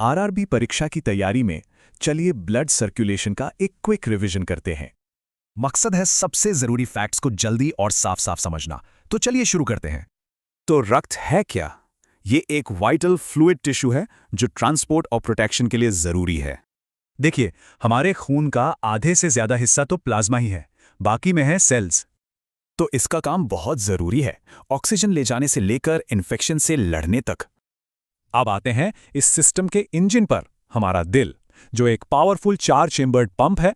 RRB परीक्षा की तैयारी में चलिए ब्लड सर्कुलेशन का एक क्विक रिवीजन करते हैं। मकसद है सबसे जरूरी फैक्ट्स को जल्दी और साफ साफ समझना। तो चलिए शुरू करते हैं। तो रक्त है क्या? ये एक वाइटल फ्लूइड टिश्यू है जो ट्रांसपोर्ट और प्रोटेक्शन के लिए जरूरी है। देखिए, हमारे खून का आधे से ज्यादा हिस्सा तो प्लाज्मा ही है, बाकी में है सेल्स। तो इसका काम बहुत जरूरी है, ऑक्सीजन ले जाने से लेकर इन्फेक्शन से लड़ने तक। अब आते हैं इस सिस्टम के इंजन पर, हमारा दिल, जो एक पावरफुल 4 चेम्बर्ड पंप है।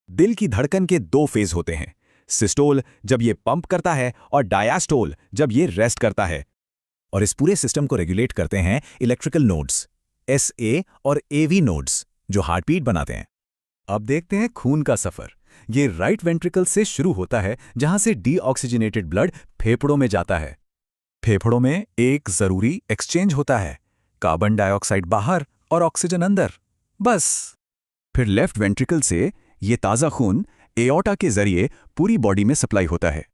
दिल की धड़कन के 2 फेज होते हैं, सिस्टोल जब ये पंप करता है और डायास्टोल जब ये रेस्ट करता है। और इस पूरे सिस्टम को रेगुलेट करते हैं इलेक्ट्रिकल नोड्स, एसए और एवी नोड्स, जो हार्टबीट बनाते हैं। अब देखते हैं खून का सफर। ये राइट वेंट्रिकल से शुरू होता है, जहां से डीऑक्सीजनेटेड ब्लड फेफड़ों में जाता है। फेफड़ों में एक जरूरी एक्सचेंज होता है, कार्बन डाइऑक्साइड बाहर और ऑक्सीजन अंदर, बस। फिर लेफ्ट वेंट्रिकल से ये ताज़ा खून एओर्टा के जरिए पूरी बॉडी में सप्लाई होता है।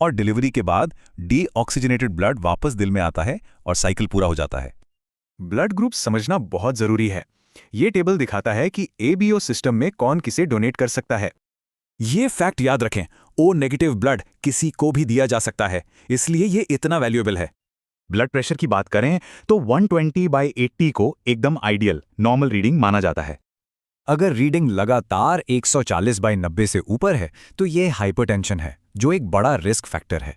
और डिलीवरी के बाद डीऑक्सीजनेटेड ब्लड वापस दिल में आता है और साइकिल पूरा हो जाता है। ब्लड ग्रुप समझना बहुत जरूरी है। ये टेबल दिखाता है कि एबीओ सिस्टम में कौन किसे डोनेट कर सकता है। ये फैक्ट याद रखें, ओ नेगेटिव ब्लड किसी को भी दिया जा सकता है, इसलिए ये इतना वैल्यूएबल है। ब्लड प्रेशर की बात करें तो 120/80 को एकदम आइडियल नॉर्मल रीडिंग माना जाता है। अगर रीडिंग लगातार 140/90 से ऊपर है तो ये हाइपरटेंशन है, जो एक बड़ा रिस्क फैक्टर है।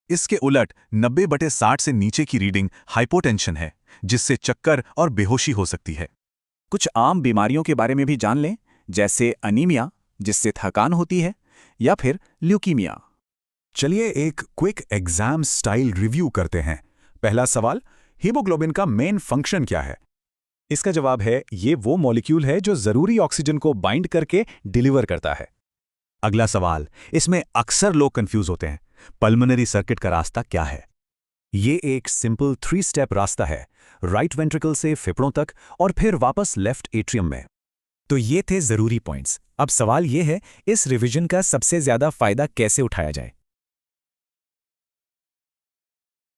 इसके उलट 90/60 से नीचे की रीडिंग हाइपोटेंशन है, जिससे चक्कर और बेहोशी हो सकती है। कुछ आम बीमारियों के बारे में भी जान लें, जैसे अनीमिया, जिससे थकान होती है, या फिर ल्यूकीमिया। चलिए एक क्विक एग्जाम स्टाइल रिव्यू करते हैं। पहला सवाल, हीमोग्लोबिन का मेन फंक्शन क्या है? इसका जवाब है, ये वो मॉलिक्यूल है जो जरूरी ऑक्सीजन को बाइंड करके डिलीवर करता है। अगला सवाल, इसमें अक्सर लोग कंफ्यूज होते हैं, पल्मोनरी सर्किट का रास्ता क्या है? ये एक सिंपल 3 स्टेप रास्ता है, राइट वेंट्रिकल से फेफड़ों तक और फिर वापस लेफ्ट एट्रियम में। तो ये थे जरूरी पॉइंट्स। अब सवाल ये है, इस रिवीजन का सबसे ज्यादा फायदा कैसे उठाया जाए?